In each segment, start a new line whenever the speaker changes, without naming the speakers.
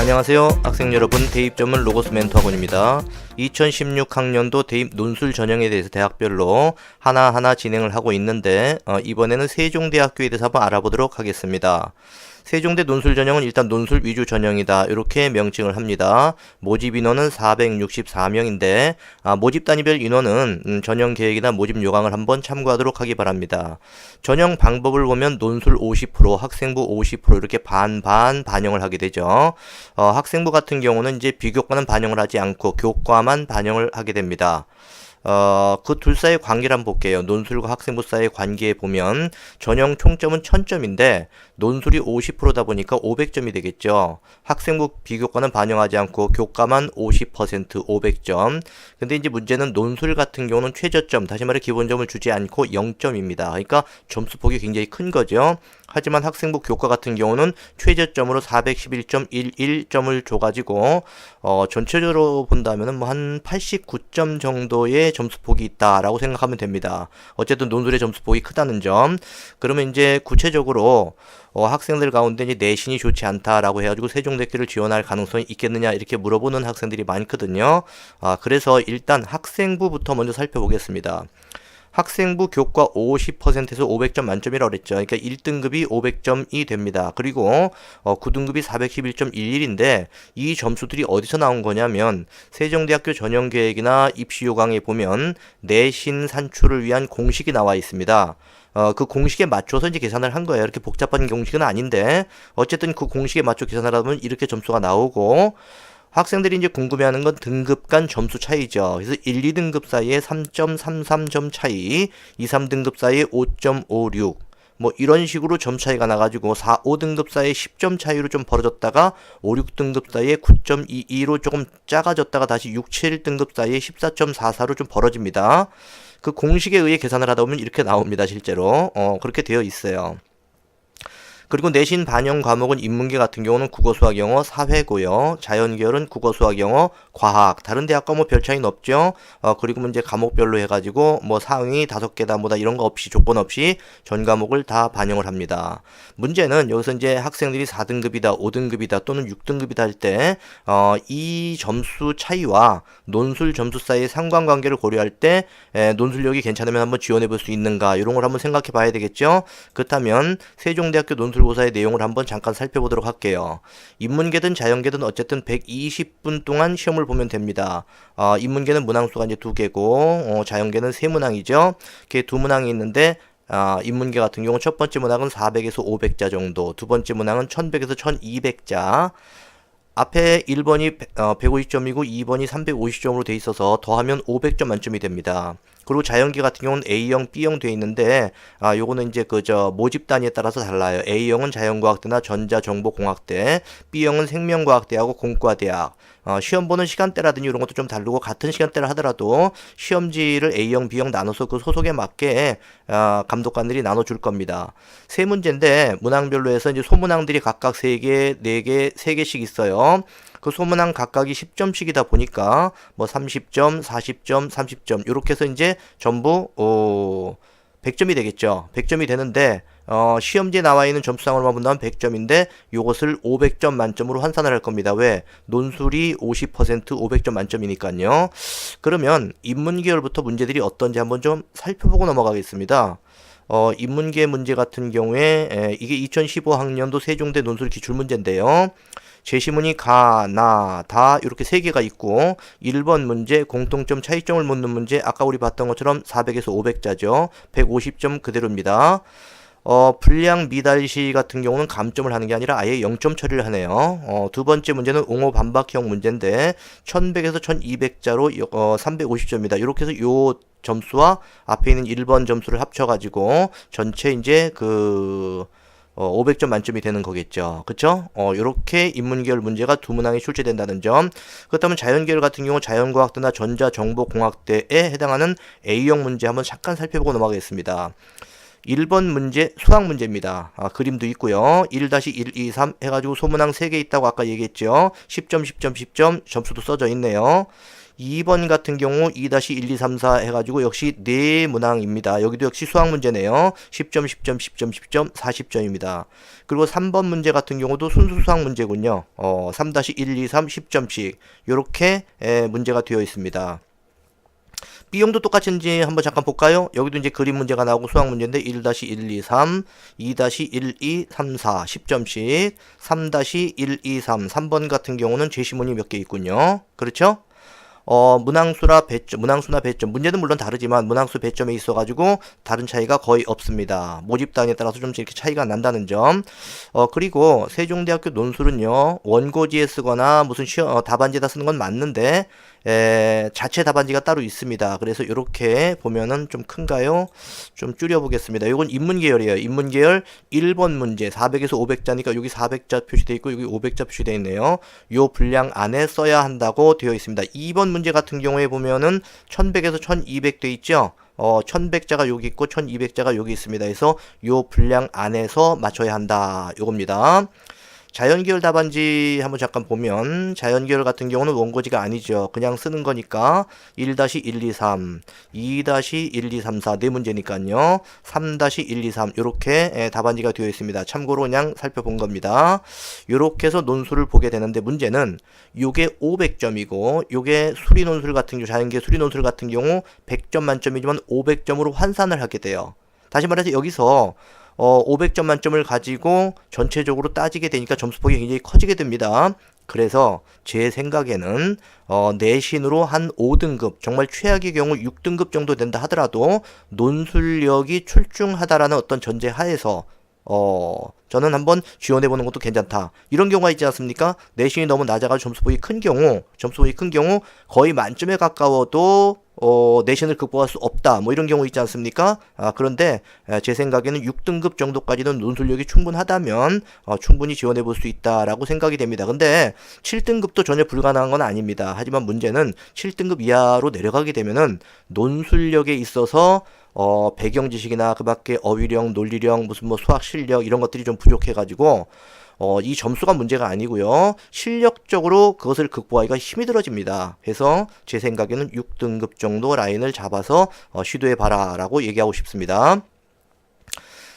안녕하세요 학생 여러분, 대입 전문 로고스 멘토 학원입니다. 2016학년도 대입 논술 전형에 대해서 대학별로 하나하나 진행을 하고 있는데 이번에는 세종대학교에 대해서 한번 알아보도록 하겠습니다. 세종대 논술 전형은 일단 논술 위주 전형이다, 이렇게 명칭을 합니다. 모집 인원은 464명인데 모집 단위별 인원은 전형 계획이나 모집 요강을 한번 참고하도록 하기 바랍니다. 전형 방법을 보면 논술 50%, 학생부 50% 이렇게 반반 반영을 하게 되죠. 학생부 같은 경우는 이제 비교과는 반영을 하지 않고 교과만 반영을 하게 됩니다. 그 둘 사이의 관계를 한번 볼게요. 논술과 학생부 사이의 관계에 보면 전형 총점은 1000점인데 논술이 50%다 보니까 500점이 되겠죠. 학생부 비교과는 반영하지 않고 교과만 50% 500점. 근데 이제 문제는 논술 같은 경우는 최저점, 다시 말해 기본점을 주지 않고 0점입니다. 그러니까 점수폭이 굉장히 큰 거죠. 하지만 학생부 교과 같은 경우는 최저점으로 411.11점을 줘가지고 전체적으로 본다면은 뭐 한 89점 정도의 점수폭이 있다라고 생각하면 됩니다. 어쨌든 논술의 점수폭이 크다는 점. 그러면 이제 구체적으로 학생들 가운데 이제 내신이 좋지 않다라고 해가지고 세종대학교를 지원할 가능성이 있겠느냐 이렇게 물어보는 학생들이 많거든요. 그래서 일단 학생부부터 먼저 살펴보겠습니다. 학생부 교과 50%에서 500점 만점이라고 그랬죠. 그러니까 1등급이 500점이 됩니다. 그리고 9등급이 411.11인데 이 점수들이 어디서 나온 거냐면 세종대학교 전형계획이나 입시요강에 보면 내신 산출을 위한 공식이 나와 있습니다. 그 공식에 맞춰서 이제 계산을 한 거예요. 이렇게 복잡한 공식은 아닌데 어쨌든 그 공식에 맞춰 계산을 하면 이렇게 점수가 나오고, 학생들이 이제 궁금해하는 건 등급 간 점수 차이죠. 그래서 1, 2등급 사이에 3.33점 차이, 2, 3등급 사이에 5.56, 뭐 이런 식으로 점 차이가 나가지고 4, 5등급 사이에 10점 차이로 좀 벌어졌다가 5, 6등급 사이에 9.22로 조금 작아졌다가 다시 6, 7등급 사이에 14.44로 좀 벌어집니다. 그 공식에 의해 계산을 하다 보면 이렇게 나옵니다. 실제로 그렇게 되어 있어요. 그리고 내신 반영 과목은 인문계 같은 경우는 국어, 수학, 영어, 사회고요. 자연계열은 국어, 수학, 영어, 과학. 다른 대학과 뭐 별 차이는 없죠. 그리고 문제 과목별로 해가지고 뭐 상위 5개다 뭐다 이런 거 없이, 조건 없이 전 과목을 다 반영을 합니다. 문제는 여기서 이제 학생들이 4등급이다, 5등급이다 또는 6등급이다 할 때 이 점수 차이와 논술 점수 사이의 상관관계를 고려할 때 논술력이 괜찮으면 한번 지원해 볼 수 있는가, 이런 걸 한번 생각해 봐야 되겠죠. 그렇다면 세종대학교 논술고사의 내용을 한번 잠깐 살펴보도록 할게요. 인문계든 자연계든 어쨌든 120분 동안 시험을 보면 됩니다. 인문계는 문항수가 이제 2개고 자연계는 3문항이죠. 이렇게 2문항이 있는데 인문계 같은 경우 첫 번째 문항은 400에서 500자 정도, 두 번째 문항은 1100에서 1200자. 앞에 1번이 150점이고 2번이 350점으로 돼 있어서 더하면 500점 만점이 됩니다. 그리고 자연계 같은 경우는 A형, B형 돼 있는데 요거는 이제 모집 단위에 따라서 달라요. A형은 자연과학대나 전자정보공학대, B형은 생명과학대하고 공과대학. 시험 보는 시간대라든지 이런 것도 좀 다르고, 같은 시간대를 하더라도 시험지를 A형, B형 나눠서 그 소속에 맞게 감독관들이 나눠줄 겁니다. 세 문제인데 문항별로 해서 이제 소문항들이 각각 3개, 4개, 3개씩 있어요. 그 소문항 각각이 10점씩이다 보니까 뭐 30점, 40점, 30점 이렇게 해서 이제 전부 100점이 되겠죠. 100점이 되는데 시험지에 나와 있는 점수상으로만 본다면 100점인데 요것을 500점 만점으로 환산을 할 겁니다. 왜? 논술이 50% 500점 만점이니까요. 그러면 인문계열부터 문제들이 어떤지 한번 좀 살펴보고 넘어가겠습니다. 인문계 문제 같은 경우에 이게 2015학년도 세종대 논술 기출문제인데요. 제시문이 가, 나, 다 이렇게 3개가 있고 1번 문제 공통점 차이점을 묻는 문제, 아까 우리 봤던 것처럼 400에서 500자죠. 150점 그대로입니다. 불량 미달시 같은 경우는 감점을 하는 게 아니라 아예 0점 처리를 하네요. 두 번째 문제는 옹호 반박형 문제인데 1100에서 1200자로 350점입니다. 이렇게 해서 요 점수와 앞에 있는 1번 점수를 합쳐가지고 전체 이제 500점 만점이 되는 거겠죠. 그쵸? 요렇게 인문계열 문제가 2문항이 출제된다는 점. 그렇다면 자연계열 같은 경우 자연과학대나 전자정보공학대에 해당하는 A형 문제 한번 잠깐 살펴보고 넘어가겠습니다. 1번 문제 수학 문제입니다. 그림도 있고요. 1-1, 2, 3 해가지고 소문항 3개 있다고 아까 얘기했죠. 10점, 10점, 10점 점수도 써져 있네요. 2번 같은 경우 2-1, 2, 3, 4 해가지고 역시 네 문항입니다. 여기도 역시 수학 문제네요. 10점, 10점, 10점, 10점, 40점입니다. 그리고 3번 문제 같은 경우도 순수 수학 문제군요. 3-1, 2, 3, 10점씩 이렇게 문제가 되어 있습니다. B형도 똑같은지 한번 잠깐 볼까요? 여기도 이제 그림 문제가 나오고 수학 문제인데 1-1, 2, 3, 2-1, 2, 3, 4, 10점씩 3-1, 2, 3, 3번 같은 경우는 제시문이 몇 개 있군요. 그렇죠? 문항수나 배점. 문제는 물론 다르지만 문항수 배점에 있어가지고 다른 차이가 거의 없습니다. 모집단에 따라서 좀 이렇게 차이가 난다는 점. 그리고 세종대학교 논술은요, 원고지에 쓰거나 무슨 답안지에다 쓰는 건 맞는데, 자체 답안지가 따로 있습니다. 그래서 이렇게 보면은 좀 큰가요? 좀 줄여보겠습니다. 이건 인문계열이에요. 인문계열 1번 문제 400에서 500자니까 여기 400자 표시되어 있고 여기 500자 표시되어 있네요. 요 분량 안에 써야 한다고 되어 있습니다. 2번 문제 같은 경우에 보면은 1100에서 1200 돼 있죠. 1100자가 여기 있고 1200자가 여기 있습니다. 그래서 요 분량 안에서 맞춰야 한다. 요겁니다. 자연계열 답안지 한번 잠깐 보면 자연계열 같은 경우는 원고지가 아니죠. 그냥 쓰는 거니까 1-1, 2, 3, 2-1, 2, 3, 4 네 문제니까요. 3-1, 2, 3 이렇게 답안지가 되어 있습니다. 참고로 그냥 살펴본 겁니다. 이렇게 해서 논술을 보게 되는데 문제는 요게 500점이고 요게 수리논술 같은 경우 자연계 수리논술 같은 경우 100점 만점이지만 500점으로 환산을 하게 돼요. 다시 말해서 여기서 500점 만점을 가지고 전체적으로 따지게 되니까 점수폭이 굉장히 커지게 됩니다. 그래서 제 생각에는 내신으로 한 5등급, 정말 최악의 경우 6등급 정도 된다 하더라도 논술력이 출중하다라는 어떤 전제 하에서 저는 한번 지원해보는 것도 괜찮다. 이런 경우가 있지 않습니까? 내신이 너무 낮아가지고 점수폭이 큰 경우 거의 만점에 가까워도 내신을 극복할 수 없다. 뭐 이런 경우 있지 않습니까? 그런데 제 생각에는 6등급 정도까지는 논술력이 충분하다면 충분히 지원해 볼 수 있다라고 생각이 됩니다. 근데 7등급도 전혀 불가능한 건 아닙니다. 하지만 문제는 7등급 이하로 내려가게 되면은 논술력에 있어서 배경 지식이나 그 밖에 어휘력, 논리력, 무슨 뭐 수학 실력 이런 것들이 좀 부족해가지고 이 점수가 문제가 아니고요. 실력적으로 그것을 극복하기가 힘이 들어집니다. 그래서 제 생각에는 6등급 정도 라인을 잡아서 시도해봐라 라고 얘기하고 싶습니다.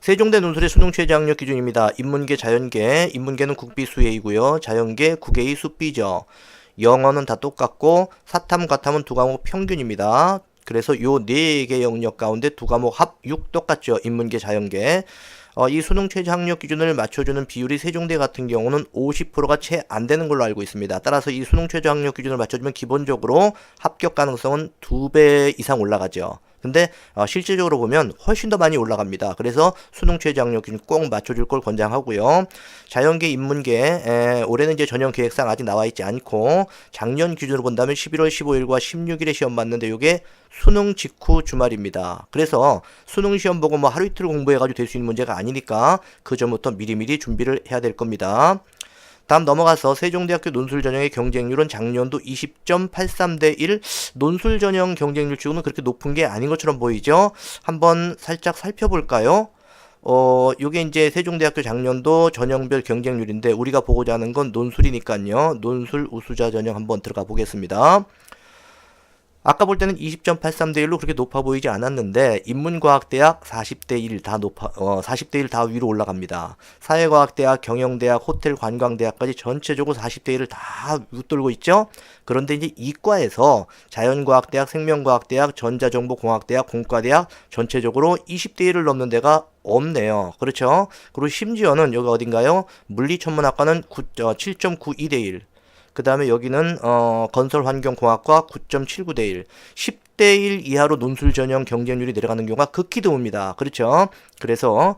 세종대 논술의 수능 최저학력 기준입니다. 인문계, 자연계, 인문계는 국비 수혜이고요. 자연계, 국외의 수비죠. 영어는 다 똑같고 사탐, 과탐은 두 과목 평균입니다. 그래서 요 4개 영역 가운데 두 과목 합 6 똑같죠. 인문계, 자연계. 이 수능 최저 학력 기준을 맞춰주는 비율이 세종대 같은 경우는 50%가 채 안 되는 걸로 알고 있습니다. 따라서 이 수능 최저 학력 기준을 맞춰주면 기본적으로 합격 가능성은 2배 이상 올라가죠. 근데 실질적으로 보면 훨씬 더 많이 올라갑니다. 그래서 수능 최저 학력 기준 꼭 맞춰줄 걸 권장하고요. 자연계, 인문계 올해는 이제 전형 계획상 아직 나와 있지 않고 작년 기준으로 본다면 11월 15일과 16일에 시험 봤는데 이게 수능 직후 주말입니다. 그래서 수능 시험 보고 뭐 하루 이틀 공부해가지고 될 수 있는 문제가 아니니까 그 전부터 미리미리 준비를 해야 될 겁니다. 다음 넘어가서 세종대학교 논술 전형의 경쟁률은 작년도 20.83대 1. 논술 전형 경쟁률 치고는 그렇게 높은 게 아닌 것처럼 보이죠? 한번 살짝 살펴볼까요? 요게 이제 세종대학교 작년도 전형별 경쟁률인데 우리가 보고자 하는 건 논술이니까요. 논술 우수자 전형 한번 들어가 보겠습니다. 아까 볼 때는 20.83대 1로 그렇게 높아 보이지 않았는데 인문과학대학 40대 1 다 40대 1 다 위로 올라갑니다. 사회과학대학, 경영대학, 호텔 관광대학까지 전체적으로 40대 1을 다 웃돌고 있죠. 그런데 이제 이과에서 자연과학대학, 생명과학대학, 전자정보공학대학, 공과대학 전체적으로 20대 1을 넘는 데가 없네요. 그렇죠? 그리고 심지어는 여기 어딘가요? 물리천문학과는 7.92대 1. 그 다음에 여기는 건설환경공학과 9.79대 1, 10대 1 이하로 논술 전형 경쟁률이 내려가는 경우가 극히 드뭅니다. 그렇죠? 그래서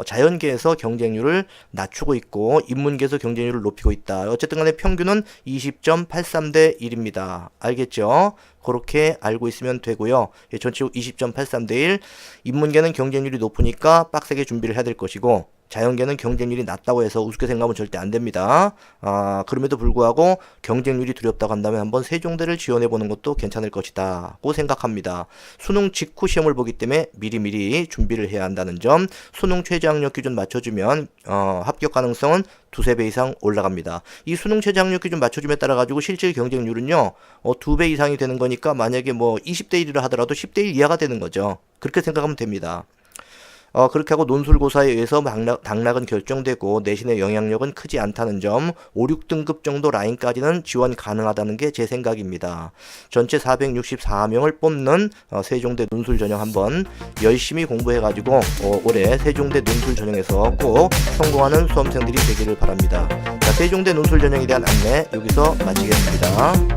자연계에서 경쟁률을 낮추고 있고 인문계에서 경쟁률을 높이고 있다. 어쨌든 간에 평균은 20.83대 1입니다. 알겠죠? 그렇게 알고 있으면 되고요. 전체적으로 20.83대 1. 인문계는 경쟁률이 높으니까 빡세게 준비를 해야 될 것이고 자연계는 경쟁률이 낮다고 해서 우습게 생각하면 절대 안 됩니다. 그럼에도 불구하고 경쟁률이 두렵다고 한다면 한번 세종대를 지원해보는 것도 괜찮을 것이다고 생각합니다. 수능 직후 시험을 보기 때문에 미리미리 준비를 해야 한다는 점, 수능 최저학력 기준 맞춰주면 합격 가능성은 두세 배 이상 올라갑니다. 이 수능 최저학력 기준 맞춰줌에 따라 가지고 실질 경쟁률은요 2배 이상이 되는 거니까 만약에 뭐 20대 1이라 하더라도 10대 1 이하가 되는 거죠. 그렇게 생각하면 됩니다. 그렇게 하고 논술고사에 의해서 당락은 결정되고 내신의 영향력은 크지 않다는 점, 5, 6등급 정도 라인까지는 지원 가능하다는 게 제 생각입니다. 전체 464명을 뽑는 세종대 논술 전형 한번 열심히 공부해가지고 올해 세종대 논술 전형에서 꼭 성공하는 수험생들이 되기를 바랍니다. 자, 세종대 논술 전형에 대한 안내 여기서 마치겠습니다.